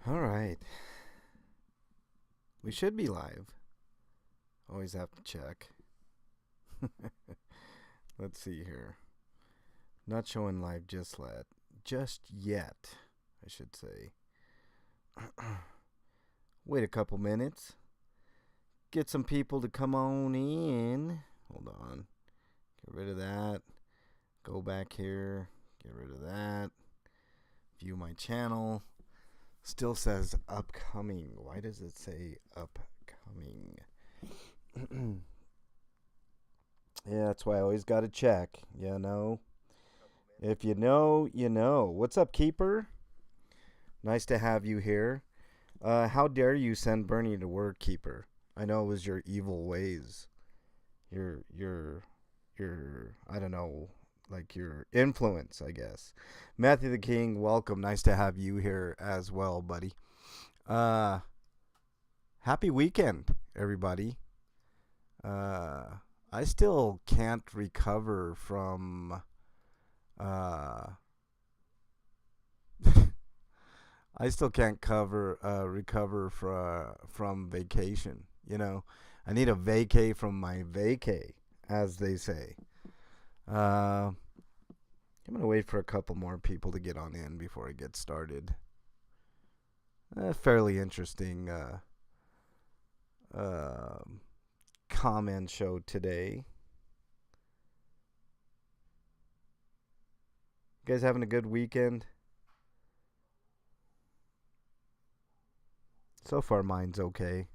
All right. We should be live. Always have to check. Let's see here. Not showing live just yet, I should say. Wait a couple minutes. Get some people to come on in. Hold on. Get rid of that. Go back here. Get rid of that. View my channel. Still says upcoming. Why does it say upcoming? Yeah, that's why I always got to check. You know? If you know, you know. What's up, Keeper? Nice to have you here. How dare you send Bernie to work, Keeper? I know it was your evil ways. Your, I don't know, like your influence, I guess. Matthew the King, welcome. Nice to have you here as well, buddy. Happy weekend, everybody. I still can't recover from I still can't recover from vacation. You know, I need a vacay from my vacay, as they say. I'm gonna wait for a couple more people to get on in before I get started. Fairly interesting comment show today. You guys having a good weekend? So far, mine's okay.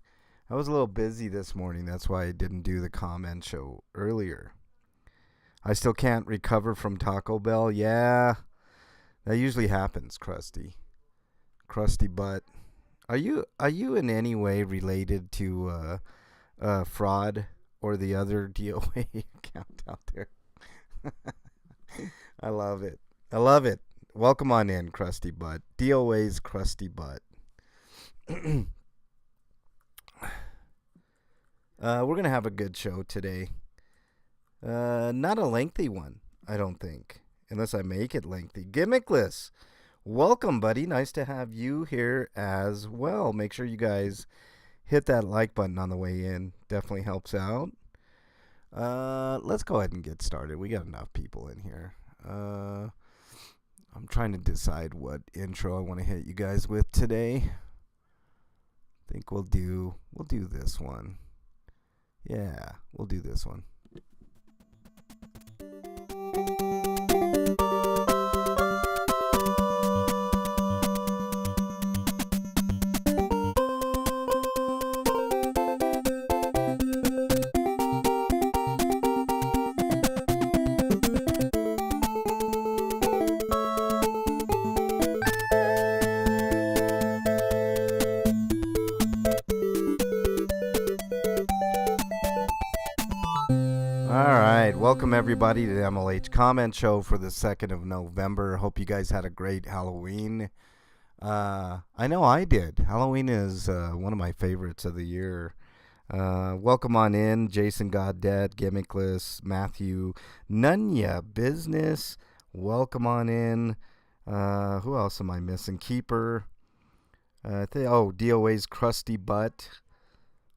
I was a little busy this morning. That's why I didn't do the comment show earlier. I still can't recover from Taco Bell. Yeah, that usually happens, Krusty. Krusty butt. Are you in any way related to fraud or the other DOA account out there? I love it. I love it. Welcome on in, Krusty butt. DOA's Krusty butt. We're going to have a good show today. Not a lengthy one, I don't think, unless I make it lengthy. Gimmickless, welcome, buddy. Nice to have you here as well. Make sure you guys hit that like button on the way in. Definitely helps out. Let's go ahead and get started. We got enough people in here. I'm trying to decide what intro I want to hit you guys with today. I think we'll do this one. Yeah, we'll do this one. Welcome everybody to the MLH Comment Show for the 2nd of November. Hope you guys had a great Halloween. I know I did. Halloween is one of my favorites of the year. Welcome on in, Jason Goddett, Gimmickless, Matthew, Nunya Business. Welcome on in. Who else am I missing? Keeper. DOA's Krusty Butt.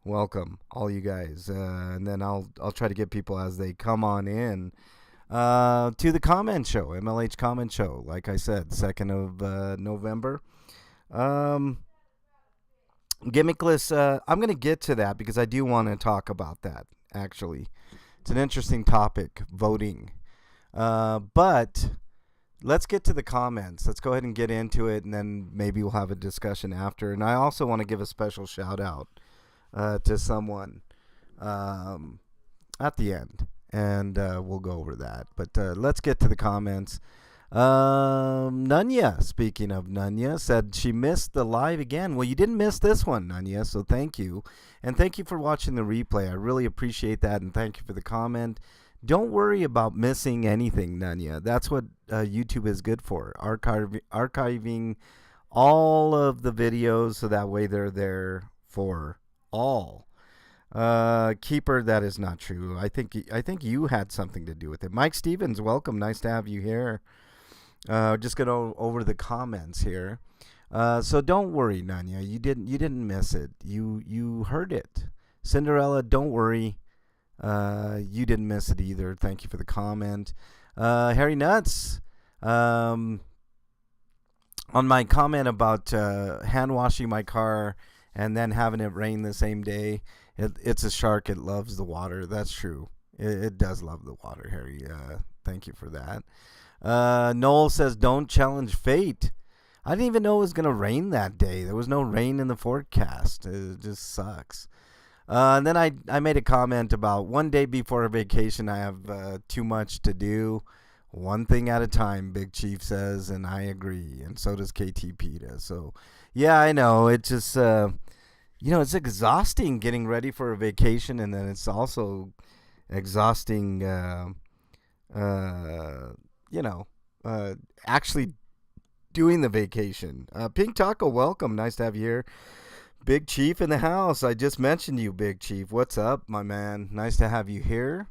Welcome, all you guys, and then I'll try to get people as they come on in to the comment show, MLH Comment Show. Like I said, 2nd of November. Gimmickless, I'm going to get to that because I do want to talk about that, actually. It's an interesting topic, voting. But let's get to the comments. Let's go ahead and get into it, and then maybe we'll have a discussion after. And I also want to give a special shout-out to someone at the end, and we'll go over that. But let's get to the comments. Nunya, speaking of Nunya, said she missed the live again. Well, you didn't miss this one, Nunya, so thank you. And thank you for watching the replay. I really appreciate that, and thank you for the comment. Don't worry about missing anything, Nunya. That's what YouTube is good for, archiving all of the videos so that way they're there for all. Keeper, that is not true. I think you had something to do with it. Mike Stevens, welcome. Nice to have you here. Just going over the comments here. So don't worry, Nanya. You didn't miss it. You heard it. Cinderella, don't worry. You didn't miss it either. Thank you for the comment. Harry Nuts. Um, on my comment about hand washing my car and then having it rain the same day, it's a shark. It loves the water. That's true. It does love the water, Harry. Thank you for that. Noel says, don't challenge fate. I didn't even know it was going to rain that day. There was no rain in the forecast. It just sucks. And then I made a comment about one day before a vacation, I have too much to do. One thing at a time, Big Chief says, and I agree. And so does KT PETA. So, yeah, I know. It just, it's exhausting getting ready for a vacation. And then it's also exhausting, actually doing the vacation. Pink Taco, welcome. Nice to have you here. Big Chief in the house. I just mentioned you, Big Chief. What's up, my man? Nice to have you here.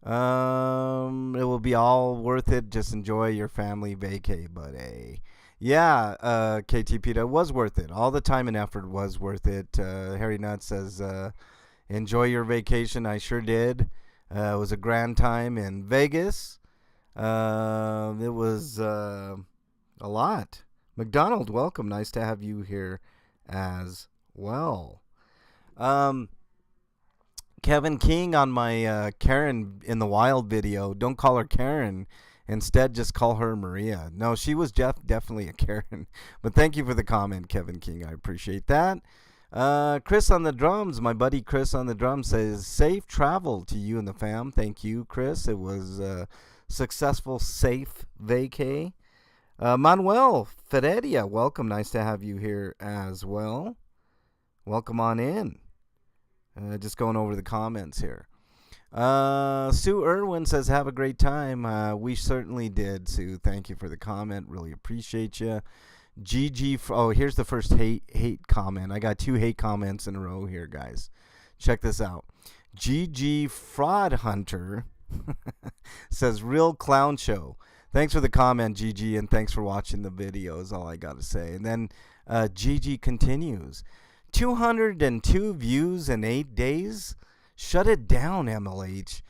It will be all worth it. Just enjoy your family vacay, buddy. Yeah, KT PETA, was worth it. All the time and effort was worth it. Harry Nutt says, enjoy your vacation. I sure did. It was a grand time in Vegas. It was a lot. McDonald, welcome. Nice to have you here as well. Kevin King on my Karen in the Wild video. Don't call her Karen. Instead, just call her Maria. No, she was definitely a Karen. But thank you for the comment, Kevin King. I appreciate that. Chris on the drums. My buddy Chris on the drums says, safe travel to you and the fam. Thank you, Chris. It was a successful, safe vacay. Manuel Feredia, welcome. Nice to have you here as well. Welcome on in. Just going over the comments here. Sue Irwin says, have a great time. We certainly did, Sue. Thank you for the comment. Really appreciate you. GG. Here's the first hate comment. I got 2 hate comments in a row here, guys. Check this out. GG Fraud Hunter says, real clown show. Thanks for the comment, GG, and thanks for watching the video is all I got to say. And then GG continues. 202 views in 8 days? Shut it down, MLH.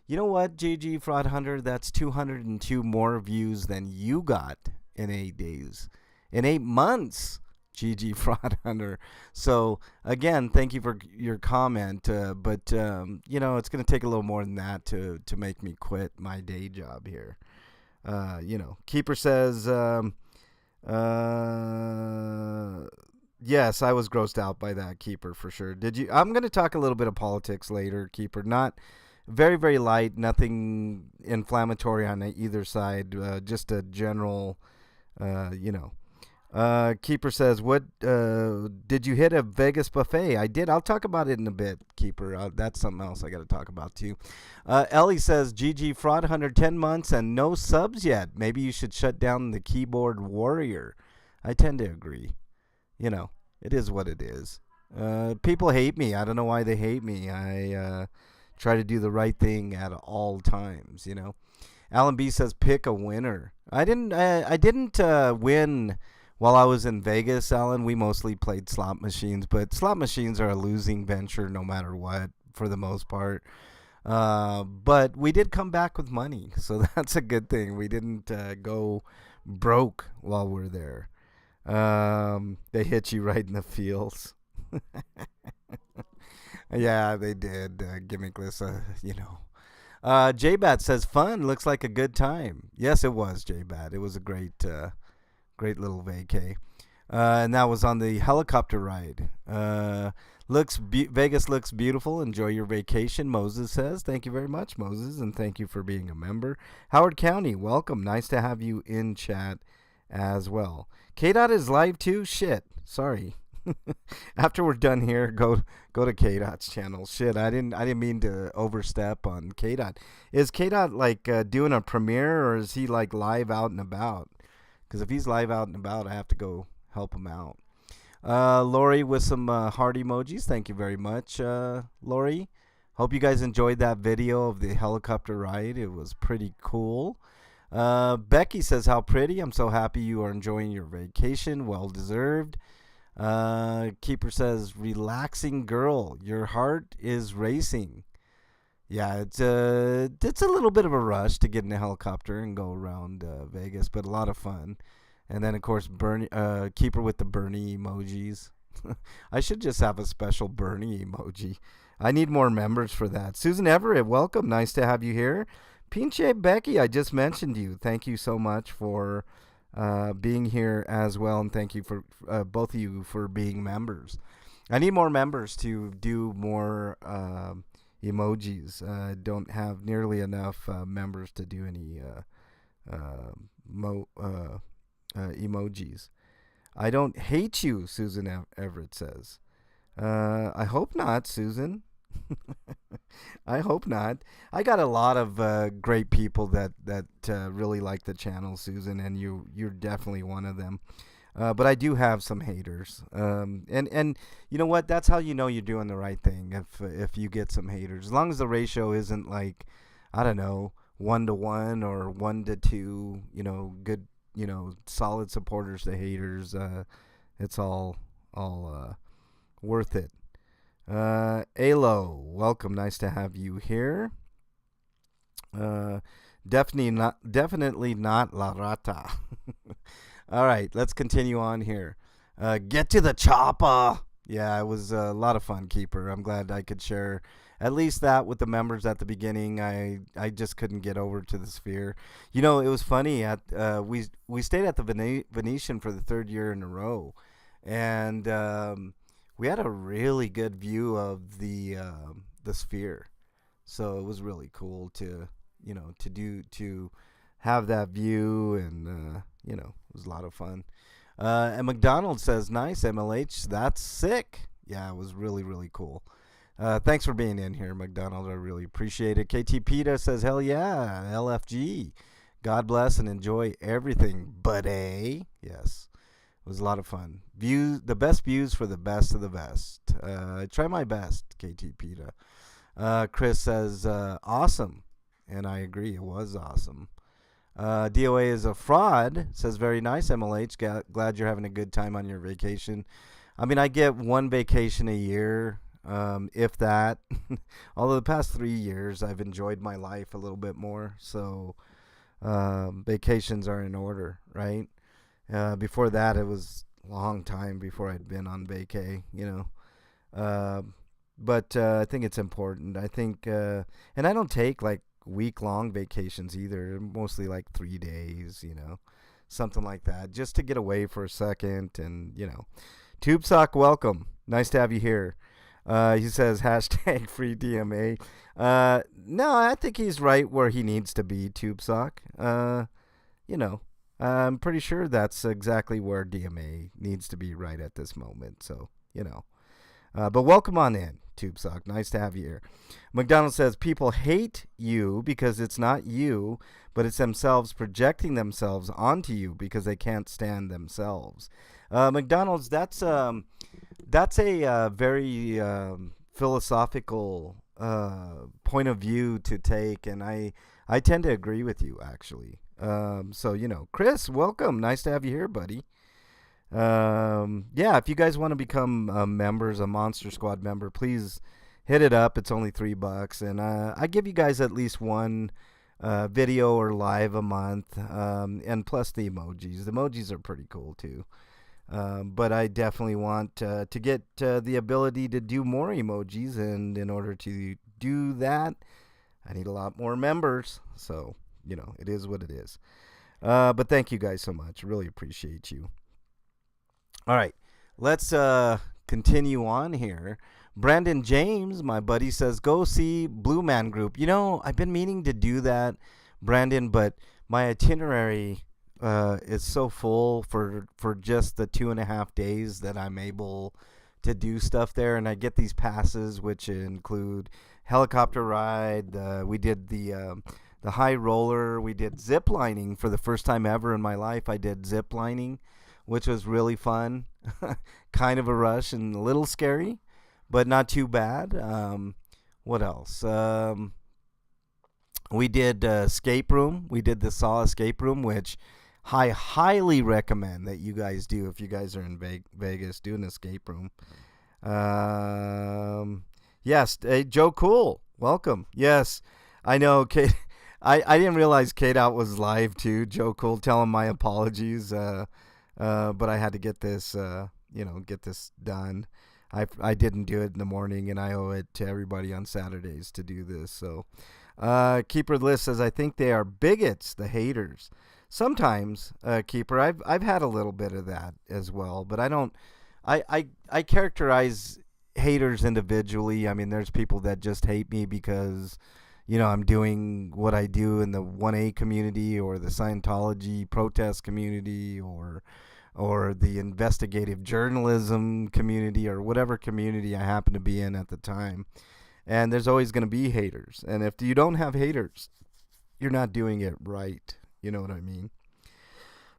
You know what, GG Fraud Hunter? That's 202 more views than you got in 8 days. In 8 months, GG Fraud Hunter. So, again, thank you for your comment. But it's going to take a little more than that to make me quit my day job here. Keeper says, yes, I was grossed out by that, Keeper, for sure. I'm going to talk a little bit of politics later, Keeper. Not very, very light, nothing inflammatory on either side, just a general, Keeper says, what, did you hit a Vegas buffet? I did. I'll talk about it in a bit, Keeper. That's something else I got to talk about, too. Ellie says, GG Fraud Hunter, 10 months and no subs yet. Maybe you should shut down the keyboard warrior. I tend to agree. It is what it is. People hate me. I don't know why they hate me. I try to do the right thing at all times, Alan B says, pick a winner. I didn't win while I was in Vegas, Alan. We mostly played slot machines, but slot machines are a losing venture no matter what, for the most part. But we did come back with money, so that's a good thing. We didn't go broke while we're there. They hit you right in the feels. Yeah, they did. Gimmickless, J-Bat says, fun. Looks like a good time. Yes, it was, J-Bat. It was a great little vacay. And that was on the helicopter ride. Vegas looks beautiful. Enjoy your vacation, Moses says. Thank you very much, Moses, and thank you for being a member. Howard County, welcome. Nice to have you in chat as well. KDOT is live too? Shit. Sorry. After we're done here, go to KDOT's channel. Shit, I didn't mean to overstep on KDOT. Is KDOT like doing a premiere, or is he like live out and about? Because if he's live out and about, I have to go help him out. Lori with some heart emojis. Thank you very much, Lori. Hope you guys enjoyed that video of the helicopter ride. It was pretty cool. Becky says, how pretty. I'm so happy you are enjoying your vacation. Well deserved. Keeper says, relaxing girl. Your heart is racing. Yeah, it's a little bit of a rush to get in a helicopter and go around Vegas, but a lot of fun. And then of course Bernie, Keeper with the Bernie emojis. I should just have a special Bernie emoji. I need more members for that. Susan Everett, welcome. Nice to have you here. Pinche Becky, I just mentioned you. Thank you so much for being here as well, and thank you for both of you for being members. I need more members to do more emojis. I don't have nearly enough members to do any emojis. I don't hate you, Susan Everett says. I hope not, Susan. I hope not. I got a lot of great people that really like the channel, Susan, and you're definitely one of them. But I do have some haters, and you know what? That's how you know you're doing the right thing. If you get some haters, as long as the ratio isn't like, I don't know, 1-to-1 or 1-to-2, good, solid supporters to haters. It's all worth it. Alo, welcome. Nice to have you here. Definitely not La Rata. All right, let's continue on here. Get to the chopper. Yeah, it was a lot of fun, Keeper. I'm glad I could share at least that with the members at the beginning. I just couldn't get over to the Sphere. It was funny. We stayed at the Venetian for the third year in a row, and we had a really good view of the Sphere. So it was really cool to have that view, and it was a lot of fun. And McDonald says, nice, MLH, that's sick. Yeah, it was really, really cool. Thanks for being in here, McDonald. I really appreciate it. KT Peta says, hell yeah, LFG. God bless and enjoy everything, buddy. Yes, it was a lot of fun. The best views for the best of the best. I try my best, KT Peta. Chris says, awesome. And I agree, it was awesome. DOA is a fraud, says very nice, MLH. Glad you're having a good time on your vacation. I mean, I get one vacation a year, if that. Although the past 3 years, I've enjoyed my life a little bit more. So vacations are in order, right? Before that, it was a long time before I'd been on vacay, But I think it's important. I think, and I don't take like week-long vacations either. Mostly like 3 days, something like that, just to get away for a second. And Tube Sock, welcome. Nice to have you here. He says hashtag free DMA. No, I think he's right where he needs to be, Tube Sock. I'm pretty sure that's exactly where DMA needs to be right at this moment. So but welcome on in, Tube Sock. Nice to have you here. McDonald says, people hate you because it's not you, but it's themselves projecting themselves onto you because they can't stand themselves. McDonald's, that's a very philosophical point of view to take, and I tend to agree with you, actually. So, Chris, welcome. Nice to have you here, buddy. Yeah, if you guys want to become members, a Monster Squad member, please hit it up. It's only $3, and I give you guys at least one video or live a month, and plus the emojis. The emojis are pretty cool too. But I definitely want to get the ability to do more emojis, and in order to do that, I need a lot more members. So it is what it is. But thank you guys so much. Really appreciate you. All right, let's continue on here. Brandon James, my buddy, says, go see Blue Man Group. I've been meaning to do that, Brandon, but my itinerary is so full for just the 2.5 days that I'm able to do stuff there. And I get these passes, which include helicopter ride. We did the high roller. We did zip lining for the first time ever in my life. I did zip lining, which was really fun. Kind of a rush and a little scary, but not too bad. What else? We did escape room. We did the Saw escape room, which I highly recommend that you guys do if you guys are in Vegas. Do an escape room. Um, yes, hey, Joe Cool, welcome. Yes, I know, Kate. I didn't realize Kate Out was live too. Joe Cool, tell him my apologies. But I had to get this, get this done. I didn't do it in the morning, and I owe it to everybody on Saturdays to do this. So, Keeper List says, I think they are bigots, the haters. Sometimes, Keeper, I've had a little bit of that as well, but I don't. I characterize haters individually. I mean, there's people that just hate me because, I'm doing what I do in the 1A community or the Scientology protest community or the investigative journalism community or whatever community I happen to be in at the time. And there's always going to be haters. And if you don't have haters, you're not doing it right. You know what I mean?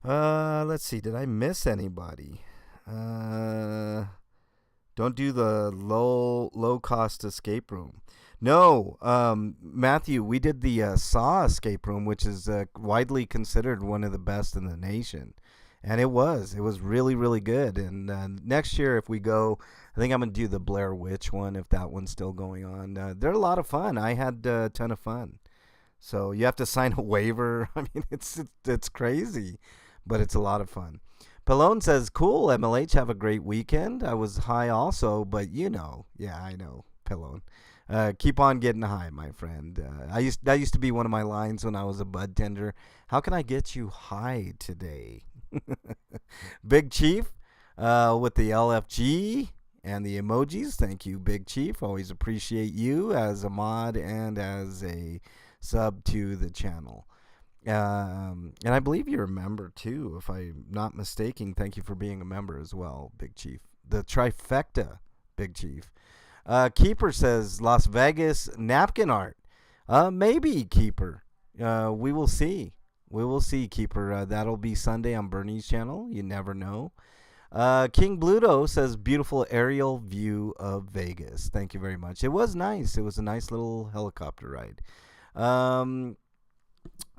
Let's see. Did I miss anybody? Don't do the low cost escape room. No, Matthew, we did the Saw escape room, which is widely considered one of the best in the nation. And it was really, really good. And next year, if we go, I think I'm going to do the Blair Witch one, if that one's still going on. They're a lot of fun. I had a ton of fun. So you have to sign a waiver. I mean, it's crazy, but it's a lot of fun. Pallone says, cool, MLH, have a great weekend. I was high also, but yeah, I know, Pallone. Keep on getting high, my friend. That used to be one of my lines when I was a bud tender. How can I get you high today? Big Chief with the LFG and the emojis. Thank you, Big Chief. Always appreciate you as a mod and as a sub to the channel. And I believe you're a member too, if I'm not mistaken. Thank you for being a member as well, Big Chief. The trifecta, Big Chief. Keeper says Las Vegas napkin art. Maybe, Keeper. We will see. We will see, Keeper. That'll be Sunday on Bernie's channel. You never know. King Bluto says beautiful aerial view of Vegas. Thank you very much. It was nice. It was a nice little helicopter ride.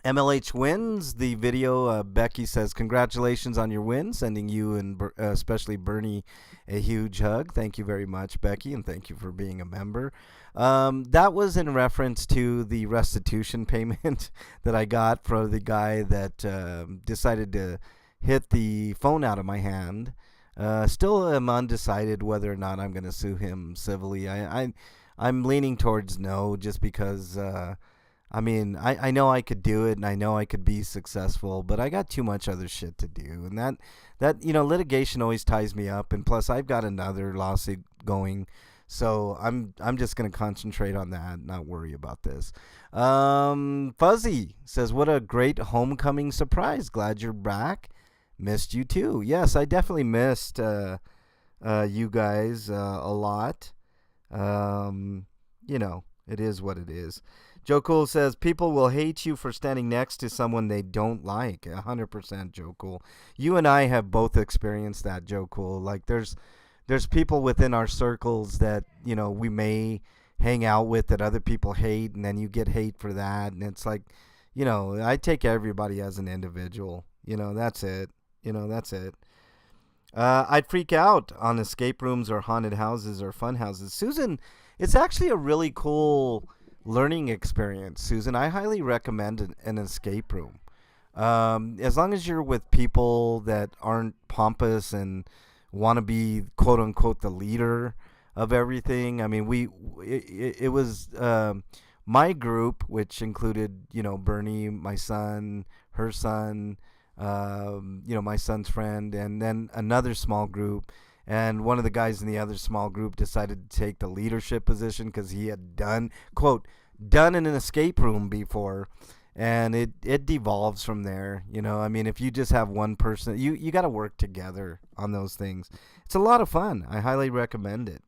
MLH wins the video. Becky says, congratulations on your win. Sending you and especially Bernie a huge hug. Thank you very much, Becky, and thank you for being a member. That was in reference to the restitution payment that I got for the guy that decided to hit the phone out of my hand. Still am undecided whether or not I'm going to sue him civilly. I'm leaning towards no, just because I mean, I know I could do it, and I know I could be successful, but I got too much other shit to do, and that litigation always ties me up, and plus I've got another lawsuit going, so I'm just gonna concentrate on that, not worry about this. Fuzzy says, "What a great homecoming surprise! Glad you're back. Missed you too. Yes, I definitely missed you guys a lot. It is what it is." Joe Cool says, people will hate you for standing next to someone they don't like. 100%, Joe Cool. You and I have both experienced that, Joe Cool. Like, there's people within our circles that, we may hang out with that other people hate, and then you get hate for that. And it's like, I take everybody as an individual. That's it. That's it. I'd freak out on escape rooms or haunted houses or fun houses. Susan, it's actually a really cool learning experience, Susan. I highly recommend an escape room. As long as you're with people that aren't pompous and want to be quote unquote the leader of everything. I mean, it was my group, which included Bernie, my son, her son, my son's friend, and then another small group. And one of the guys in the other small group decided to take the leadership position because he had done in an escape room before. And it devolves from there. I mean, if you just have one person, you got to work together on those things. It's a lot of fun. I highly recommend it.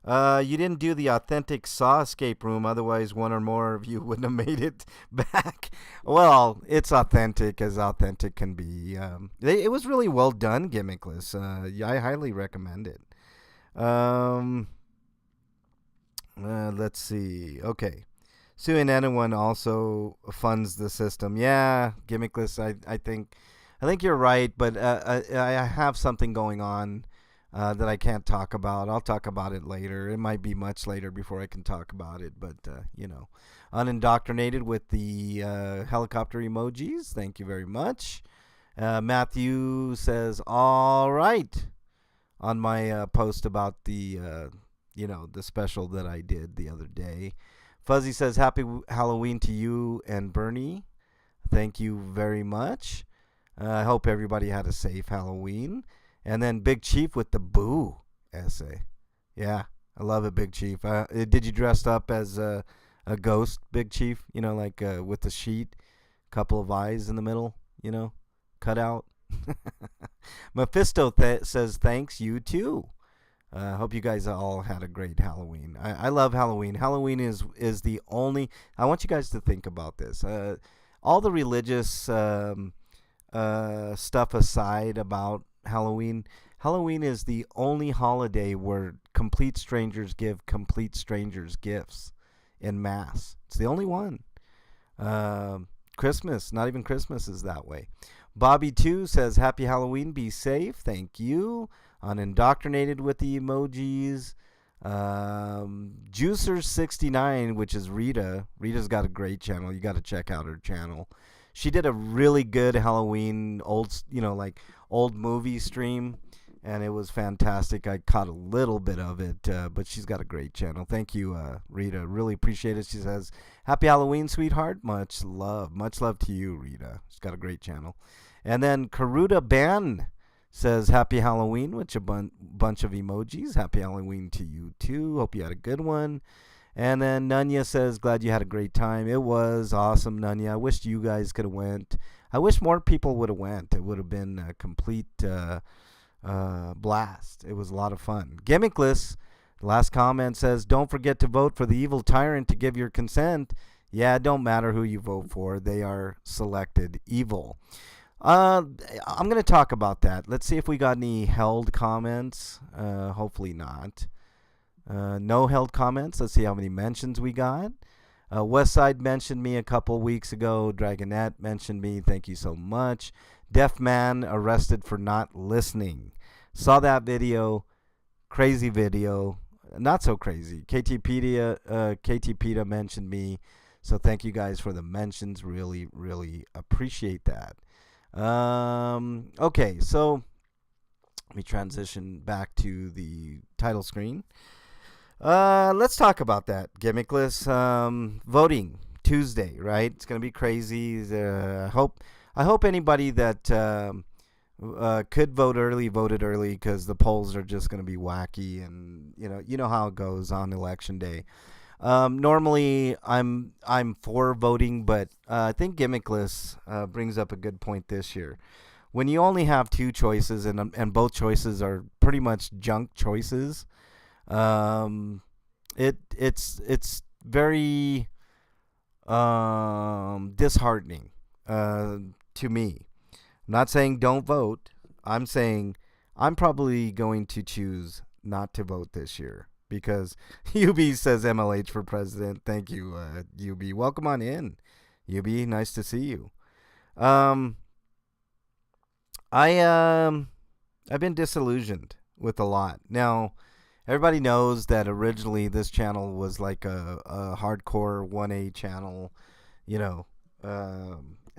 You didn't do the authentic Saw escape room, otherwise one or more of you wouldn't have made it back. Well, it's authentic as authentic can be. It was really well done, gimmickless. I highly recommend it. Let's see. Okay. Suing anyone also funds the system. Yeah, gimmickless. I think you're right, but I have something going on that I can't talk about. I'll talk about it later. It might be much later before I can talk about it, but unindoctrinated with the helicopter emojis. Thank you very much. Matthew says, "All right," on my post about the special that I did the other day. Fuzzy says, "Happy Halloween to you and Bernie. Thank you very much. I hope everybody had a safe Halloween." And then Big Chief with the boo essay. Yeah, I love it, Big Chief. Did you dress up as a ghost, Big Chief? Like with the sheet, couple of eyes in the middle, cut out. Mephisto says, "Thanks, you too." I hope you guys all had a great Halloween. I love Halloween. Halloween is the only. I want you guys to think about this. All the religious stuff aside about Halloween, Halloween is the only holiday where complete strangers give complete strangers gifts in mass. It's the only one. Christmas, not even Christmas is that way. Bobby 2 says, "Happy Halloween, be safe." Thank you. Unindoctrinated with the emojis. Juicer69, which is Rita. Rita's got a great channel. You got to check out her channel. She did a really good Halloween like old movie stream, and it was fantastic. I caught a little bit of it, but she's got a great channel. Thank you, Rita. Really appreciate it. She says, "Happy Halloween, sweetheart." Much love. Much love to you, Rita. She's got a great channel. And then Karuta Ben says, "Happy Halloween," with a bunch of emojis. Happy Halloween to you too. Hope you had a good one. And then Nunya says, "Glad you had a great time." It was awesome, Nunya. I wish you guys could have went. I wish more people would have went. It would have been a complete blast. It was a lot of fun. Gimmickless, the last comment says, "Don't forget to vote for the evil tyrant to give your consent." Yeah, it don't matter who you vote for. They are selected evil. I'm going to talk about that. Let's see if we got any held comments. Hopefully not. No held comments. Let's see how many mentions we got. Westside mentioned me a couple weeks ago. Dragonette mentioned me. Thank you so much. Deaf man arrested for not listening. Saw that video. Crazy video. Not so crazy. KT mentioned me. So thank you guys for the mentions. Really, really appreciate that. Okay, so let me transition back to the title screen. Let's talk about that. Gimmickless voting Tuesday, right? It's gonna be crazy. I hope anybody that could vote early voted early, because the polls are just gonna be wacky, and you know how it goes on election day. Normally, I'm for voting, but I think Gimmickless brings up a good point this year. When you only have two choices, and both choices are pretty much junk choices, it's very disheartening to me. I'm not saying don't vote. I'm saying I'm probably going to choose not to vote this year. Because UB says MLH for president. Thank you, UB. Welcome on in, UB. Nice to see you. I've been disillusioned with a lot. Now, everybody knows that originally this channel was like a hardcore 1A channel.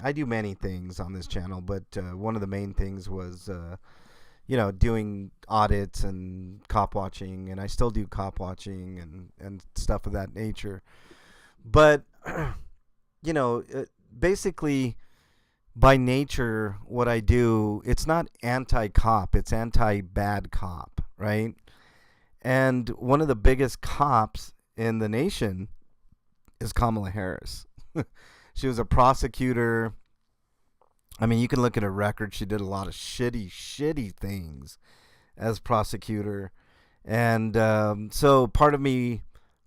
I do many things on this channel, but one of the main things was doing audits and cop watching, and I still do cop watching and stuff of that nature. But, basically, by nature, what I do, it's not anti-cop, it's anti-bad cop, right? And one of the biggest cops in the nation is Kamala Harris. She was a prosecutor. I mean, you can look at her record. She did a lot of shitty things as prosecutor. And so part of me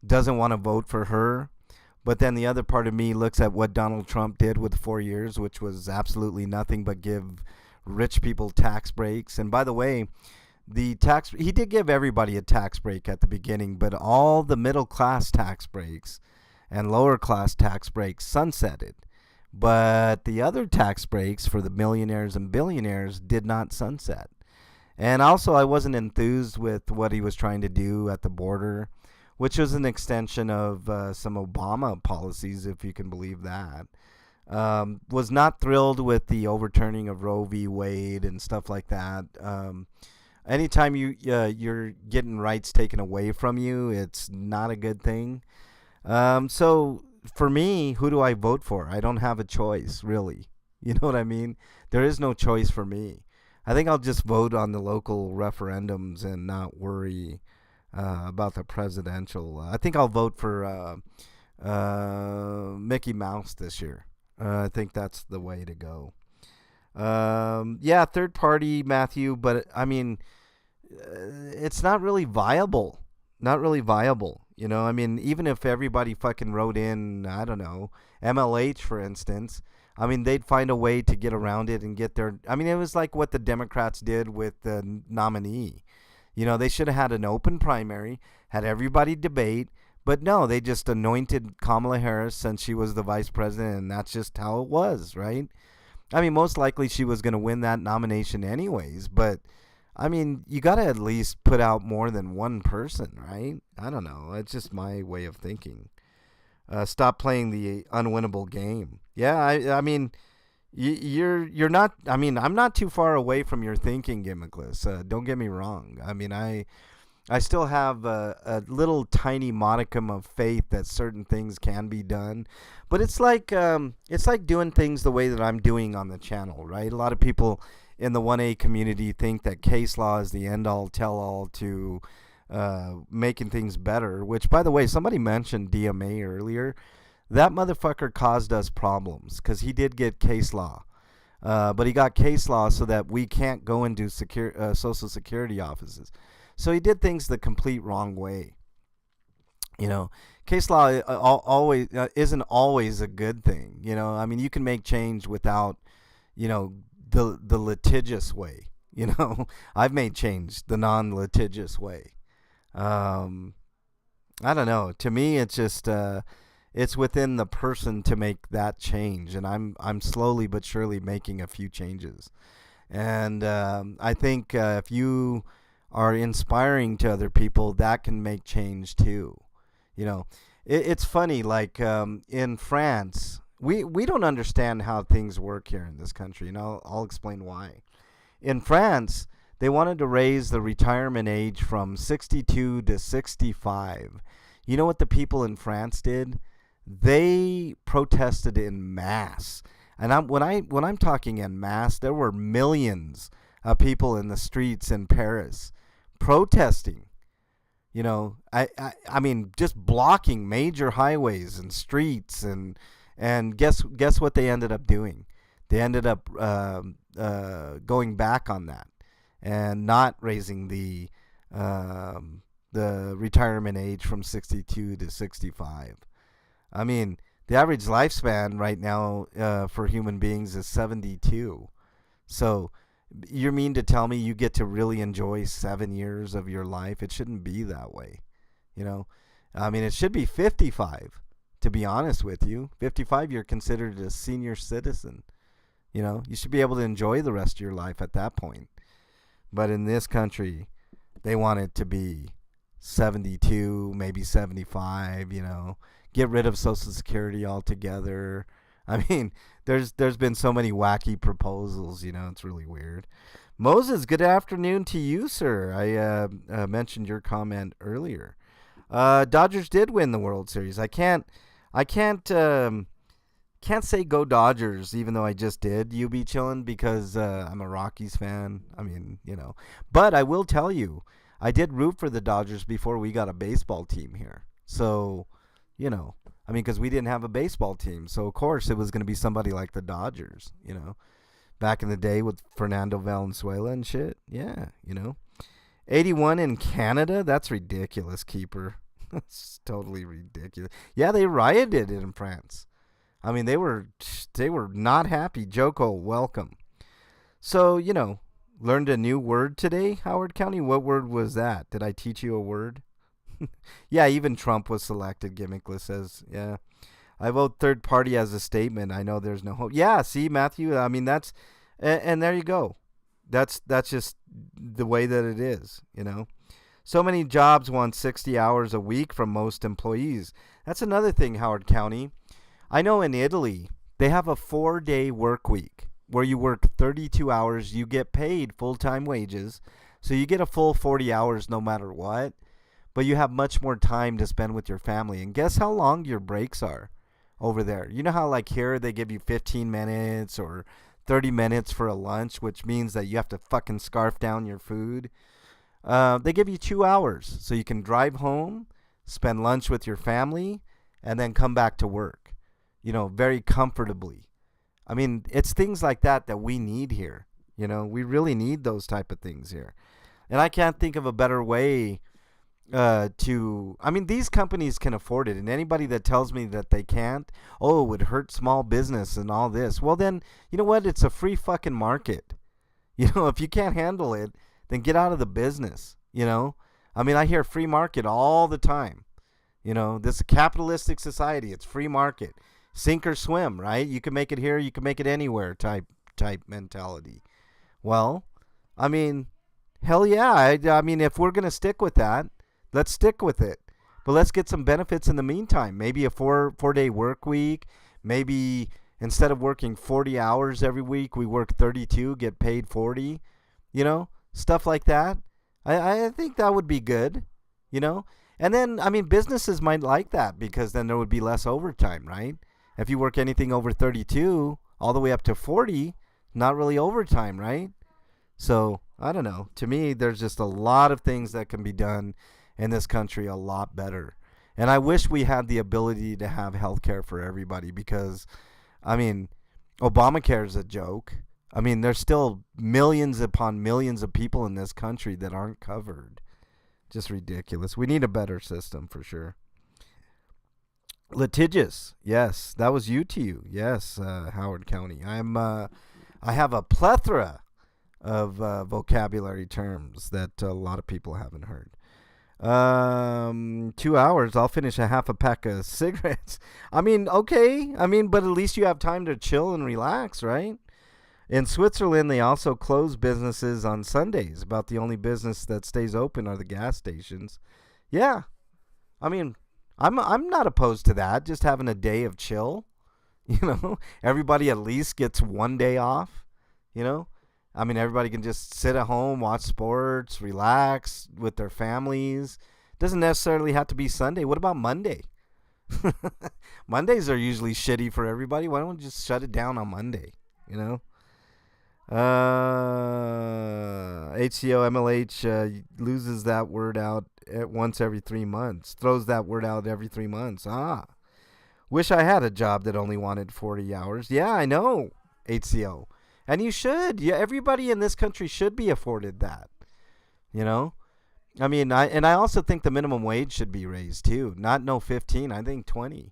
doesn't want to vote for her. But then the other part of me looks at what Donald Trump did with 4 years, which was absolutely nothing but give rich people tax breaks. And by the way, he did give everybody a tax break at the beginning, but all the middle class tax breaks and lower class tax breaks sunsetted. But the other tax breaks for the millionaires and billionaires did not sunset. And also, I wasn't enthused with what he was trying to do at the border, which was an extension of some Obama policies, if you can believe that. Was not thrilled with the overturning of Roe v. Wade and stuff like that. Anytime you're getting rights taken away from you, it's not a good thing. So for me, who do I vote for? I don't have a choice, really. You know what I mean? There is no choice for me. I think I'll just vote on the local referendums and not worry about the presidential. I think I'll vote for Mickey Mouse this year. I think that's the way to go. Yeah, third party, Matthew, but I mean, it's not really viable. Not really viable. You know, I mean, even if everybody fucking wrote in, I don't know, MLH, for instance, I mean, they'd find a way to get around it and get their. I mean, it was like what the Democrats did with the nominee. You know, they should have had an open primary, had everybody debate, but no, they just anointed Kamala Harris since she was the vice president, and that's just how it was, right? I mean, most likely she was going to win that nomination anyways, but I mean, you got to at least put out more than one person, right? I don't know. It's just my way of thinking. Stop playing the unwinnable game. Yeah, I mean, you're not. I mean, I'm not too far away from your thinking, Gimmickless. Don't get me wrong. I mean, I still have a little tiny modicum of faith that certain things can be done, but it's like doing things the way that I'm doing on the channel, right? A lot of people in the 1A community think that case law is the end-all, tell-all to making things better, which, by the way, somebody mentioned DMA earlier. That motherfucker caused us problems because he did get case law. But he got case law so that we can't go into Social Security offices. So he did things the complete wrong way. You know, case law always isn't always a good thing. You know, I mean, you can make change without, you know, the litigious way. You know, I've made change the non-litigious way. I don't know. To me, it's just it's within the person to make that change, and I'm slowly but surely making a few changes. And I think if you are inspiring to other people, that can make change too. You know, it's funny. Like in France, we don't understand how things work here in this country, and I'll explain why. In France, they wanted to raise the retirement age from 62 to 65. You know what the people in France did? They protested in mass. And when I'm talking en masse, there were millions of people in the streets in Paris protesting. You know, I mean, just blocking major highways and streets, and guess what they ended up doing? They ended up going back on that and not raising the retirement age from 62 to 65. I mean, the average lifespan right now for human beings is 72. So you mean to tell me you get to really enjoy 7 years of your life? It shouldn't be that way. You know, I mean, it should be 55, to be honest with you. 55, you're considered a senior citizen. You know, you should be able to enjoy the rest of your life at that point. But in this country, they want it to be 72, maybe 75, you know. Get rid of Social Security altogether. I mean, there's been so many wacky proposals, you know, it's really weird. Moses, good afternoon to you, sir. I mentioned your comment earlier. Dodgers did win the World Series. I can't say go Dodgers, even though I just did. You be chilling because I'm a Rockies fan. I mean, you know. But I will tell you, I did root for the Dodgers before we got a baseball team here. So, you know, I mean, because we didn't have a baseball team. So, of course, it was going to be somebody like the Dodgers, you know. Back in the day with Fernando Valenzuela and shit. Yeah, you know. 81 in Canada? That's ridiculous, Keeper. That's totally ridiculous. Yeah, they rioted in France. I mean, they were not happy. Joko, welcome. So, you know, learned a new word today, Howard County. What word was that? Did I teach you a word? Yeah, even Trump was selected, Gimmickless says. Yeah. I vote third party as a statement. I know there's no hope. Yeah, see, Matthew, I mean, and there you go. That's just the way that it is, you know. So many jobs want 60 hours a week from most employees. That's another thing, Howard County. I know in Italy, they have a 4-day work week where you work 32 hours, you get paid full-time wages. So you get a full 40 hours no matter what, but you have much more time to spend with your family. And guess how long your breaks are over there? You know how like here they give you 15 minutes or 30 minutes for a lunch, which means that you have to fucking scarf down your food. They give you 2 hours so you can drive home, spend lunch with your family, and then come back to work, you know, very comfortably. I mean, it's things like that that we need here. You know, we really need those type of things here. And I can't think of a better way I mean, these companies can afford it. And anybody that tells me that they can't, oh, it would hurt small business and all this. Well, then, you know what? It's a free fucking market. You know, if you can't handle it, then get out of the business, you know? I mean, I hear free market all the time. You know, this is a capitalistic society. It's free market. Sink or swim, right? You can make it here, you can make it anywhere type mentality. Well, I mean, hell yeah. I mean, if we're going to stick with that, let's stick with it. But let's get some benefits in the meantime. Maybe a four-day work week. Maybe instead of working 40 hours every week, we work 32, get paid 40. You know, stuff like that. I think that would be good, you know. And then, I mean, businesses might like that because then there would be less overtime, right? If you work anything over 32 all the way up to 40, not really overtime, right? So, I don't know. To me, there's just a lot of things that can be done in this country a lot better. And I wish we had the ability to have health care for everybody because, I mean, Obamacare is a joke. I mean, there's still millions upon millions of people in this country that aren't covered. Just ridiculous. We need a better system for sure. Litigious. Yes, that was you to you. Yes, Howard County. I have a plethora of vocabulary terms that a lot of people haven't heard. 2 hours, I'll finish a half a pack of cigarettes. I mean, okay. I mean, but at least you have time to chill and relax, right? In Switzerland, they also close businesses on Sundays. About the only business that stays open are the gas stations. Yeah. I mean, I'm not opposed to that, just having a day of chill. You know, everybody at least gets one day off, you know? I mean, everybody can just sit at home, watch sports, relax with their families. Doesn't necessarily have to be Sunday. What about Monday? Mondays are usually shitty for everybody. Why don't we just shut it down on Monday, you know? HCO MLH loses that word out once every 3 months. Throws that word out every 3 months. Wish I had a job that only wanted 40 hours. Yeah, I know, HCO. And you should. Yeah, everybody in this country should be afforded that. You know? I mean, I also think the minimum wage should be raised too. Not no 15, I think 20.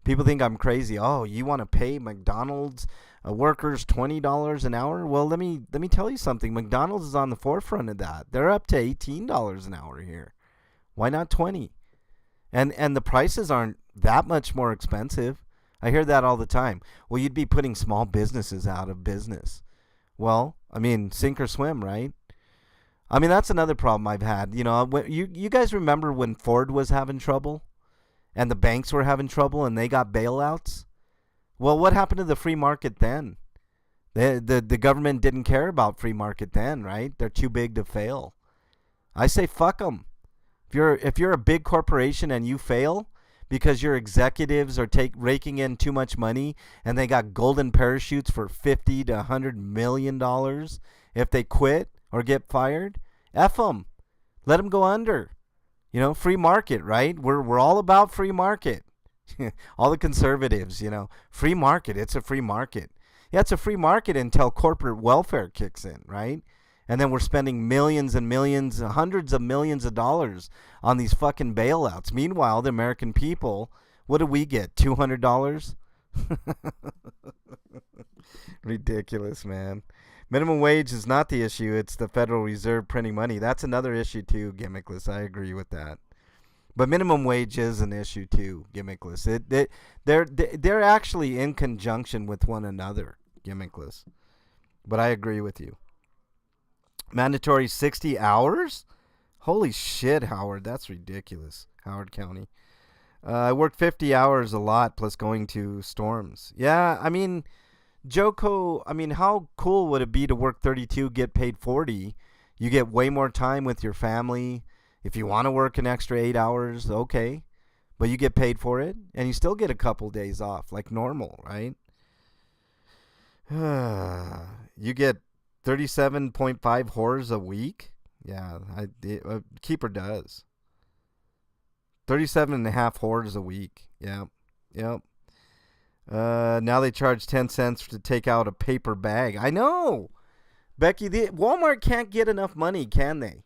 People think I'm crazy. Oh, you want to pay McDonald's workers $20 an hour? Well, let me tell you something. McDonald's is on the forefront of that. They're up to $18 an hour here. Why not 20? And the prices aren't that much more expensive. I hear that all the time. Well, you'd be putting small businesses out of business. Well, I mean, sink or swim, right? I mean, that's another problem I've had. You know, you guys remember when Ford was having trouble and the banks were having trouble and they got bailouts? Well, what happened to the free market then? The government didn't care about free market then, right? They're too big to fail. I say fuck them. If you're a big corporation and you fail because your executives are raking in too much money and they got golden parachutes for $50 to $100 million if they quit or get fired, F them. Let them go under. You know, free market, right? We're all about free market. All the conservatives, you know, free market. It's a free market. Yeah, it's a free market until corporate welfare kicks in, right? And then we're spending millions and millions, hundreds of millions of dollars on these fucking bailouts. Meanwhile, the American people, what do we get? $200? Ridiculous, man. Minimum wage is not the issue. It's the Federal Reserve printing money. That's another issue too, Gimmickless. I agree with that. But minimum wage is an issue too, gimmickless. They're actually in conjunction with one another, gimmickless. But I agree with you. Mandatory 60 hours? Holy shit, Howard. That's ridiculous. Howard County. I worked 50 hours a lot plus going to storms. Yeah, I mean, Joko, I mean, how cool would it be to work 32, get paid 40? You get way more time with your family. If you want to work an extra 8 hours, okay. But you get paid for it, and you still get a couple days off, like normal, right? You get 37.5 whores a week? Yeah, Keeper does. 37 and a half whores a week. Yeah, yep. Now they charge 10 cents to take out a paper bag. I know. Becky, Walmart can't get enough money, can they?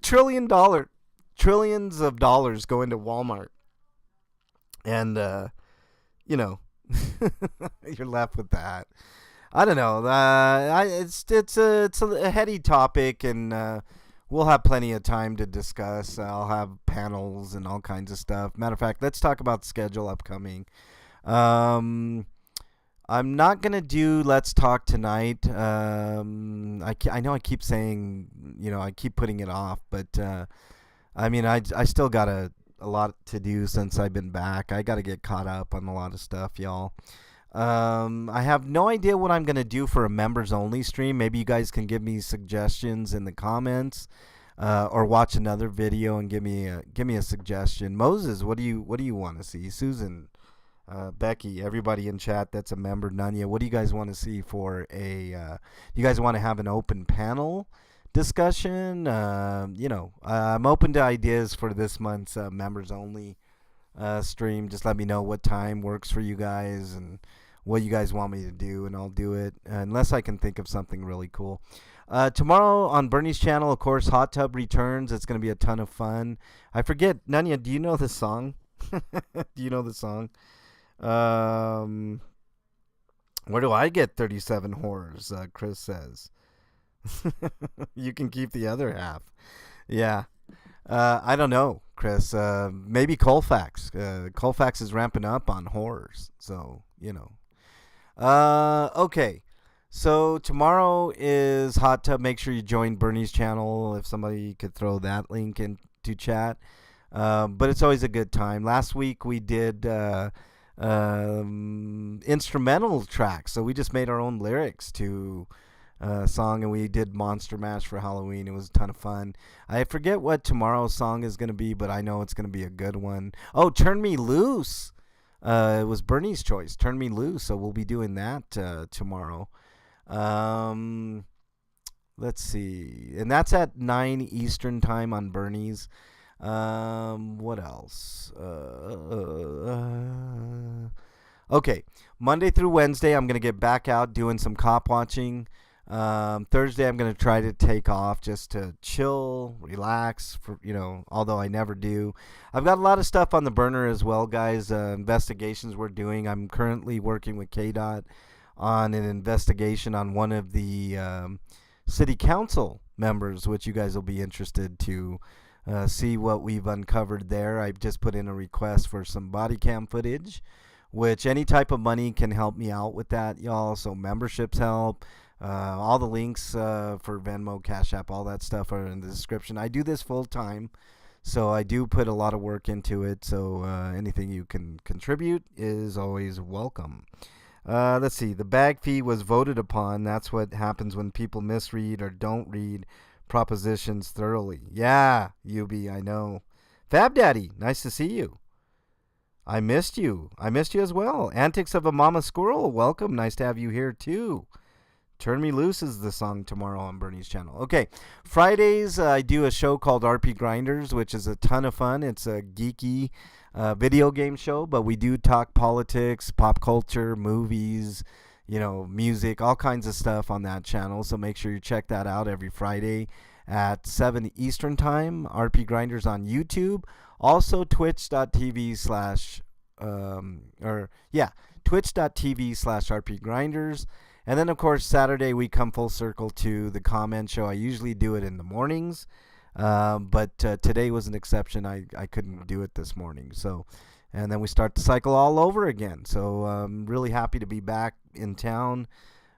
Trillions of dollars go into Walmart. And, you're left with that. I don't know. It's a heady topic, and we'll have plenty of time to discuss. I'll have panels and all kinds of stuff. Matter of fact, let's talk about the schedule upcoming. I'm not going to do Let's Talk tonight. I know I keep saying, I keep putting it off, but I still got a lot to do since I've been back. I got to get caught up on a lot of stuff, y'all. I have no idea what I'm going to do for a members only stream. Maybe you guys can give me suggestions in the comments, or watch another video and give me a suggestion. Moses, what do you want to see? Susan, Becky, everybody in chat that's a member, Nanya, what do you guys want to see for you guys want to have an open panel discussion? I'm open to ideas for this month's members only stream. Just let me know what time works for you guys and what you guys want me to do, and I'll do it, unless I can think of something really cool. Tomorrow on Bernie's channel, of course, Hot Tub returns. It's going to be a ton of fun. I forget, Nanya, do you know the song? Do you know the song? Where do I get 37 whores? Chris says. You can keep the other half. Yeah. I don't know, Chris. Maybe Colfax. Colfax is ramping up on whores. So, okay. So tomorrow is Hot Tub. Make sure you join Bernie's channel if somebody could throw that link into chat. But it's always a good time. Last week we did instrumental tracks. So we just made our own lyrics to song, and we did Monster Mash for Halloween. It was a ton of fun. I forget what tomorrow's song is going to be, but I know it's going to be a good one. Oh, Turn Me Loose. It was Bernie's choice, Turn Me Loose. So we'll be doing that tomorrow. Let's see. And that's at 9 Eastern time on Bernie's. What else? Okay. Monday through Wednesday, I'm going to get back out doing some cop watching. Thursday, I'm going to try to take off just to chill, relax, although I never do. I've got a lot of stuff on the burner as well, guys. Investigations we're doing. I'm currently working with KDOT on an investigation on one of the city council members, which you guys will be interested to see what we've uncovered there. I've just put in a request for some body cam footage, which any type of money can help me out with that, y'all. So memberships help. All the links for Venmo, Cash App, all that stuff are in the description. I do this full time, so I do put a lot of work into it. So anything you can contribute is always welcome. Let's see. The bag fee was voted upon. That's what happens when people misread or don't read propositions thoroughly. Yeah, UB, I know. Fab Daddy, nice to see you. I missed you. I missed you as well. Antics of a Mama Squirrel, welcome. Nice to have you here too. Turn Me Loose is the song tomorrow on Bernie's channel. Okay, Fridays I do a show called RP Grinders, which is a ton of fun. It's a geeky video game show, but we do talk politics, pop culture, movies, music, all kinds of stuff on that channel. So make sure you check that out every Friday at 7 Eastern time. RP Grinders on YouTube. Also twitch.tv/RP Grinders. And then, of course, Saturday we come full circle to the comment show. I usually do it in the mornings. But today was an exception. I couldn't do it this morning. So, and then we start the cycle all over again. So I'm really happy to be back in town.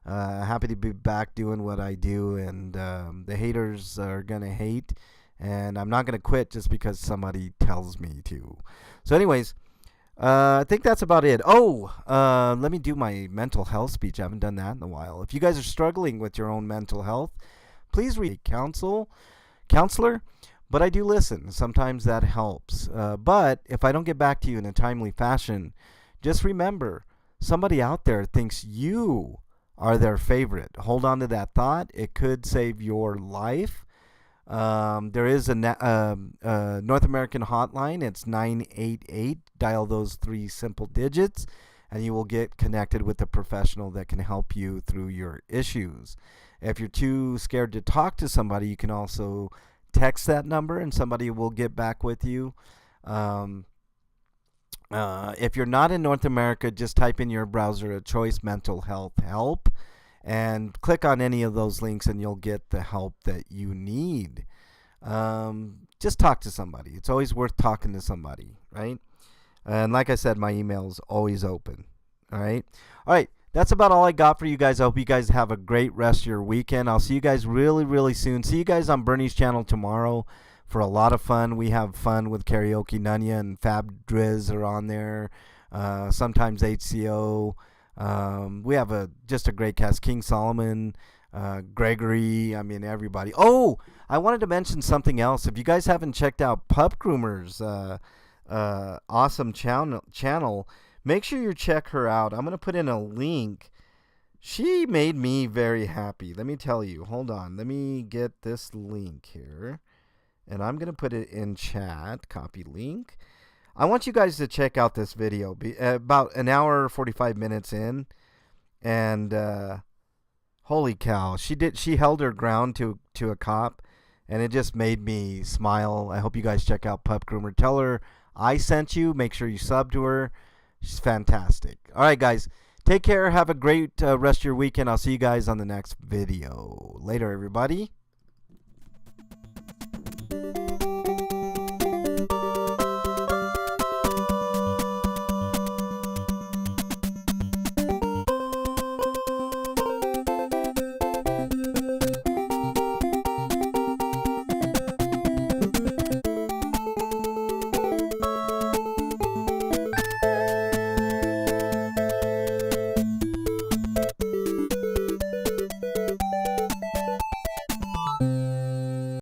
Happy to be back doing what I do. And the haters are going to hate. And I'm not going to quit just because somebody tells me to. So anyways, I think that's about it. Oh, let me do my mental health speech. I haven't done that in a while. If you guys are struggling with your own mental health, please reach a counselor. But I do listen. Sometimes that helps. But if I don't get back to you in a timely fashion, just remember, somebody out there thinks you are their favorite. Hold on to that thought. It could save your life. There is a North American hotline. It's 988. Dial those 3 simple digits, and you will get connected with a professional that can help you through your issues. If you're too scared to talk to somebody, you can also text that number, and somebody will get back with you. If you're not in North America, just type in your browser a choice mental health help and click on any of those links, and you'll get the help that you need. Just talk to somebody. It's always worth talking to somebody, right? And like I said, my email is always open. All right. That's about all I got for you guys. I hope you guys have a great rest of your weekend. I'll see you guys really, really soon. See you guys on Bernie's channel tomorrow for a lot of fun. We have fun with Karaoke Nunya and Fab Driz are on there. Sometimes HCO. We have just a great cast. King Solomon, Gregory, everybody. Oh, I wanted to mention something else. If you guys haven't checked out Pup Groomer's awesome channel, make sure you check her out. I'm going to put in a link. She made me very happy. Let me tell you. Hold on. Let me get this link here. And I'm going to put it in chat. Copy link. I want you guys to check out this video. About an hour, 45 minutes in. And holy cow. She held her ground to a cop. And it just made me smile. I hope you guys check out Pup Groomer. Tell her I sent you. Make sure you sub to her. She's fantastic. All right, guys. Take care. Have a great rest of your weekend. I'll see you guys on the next video. Later, everybody.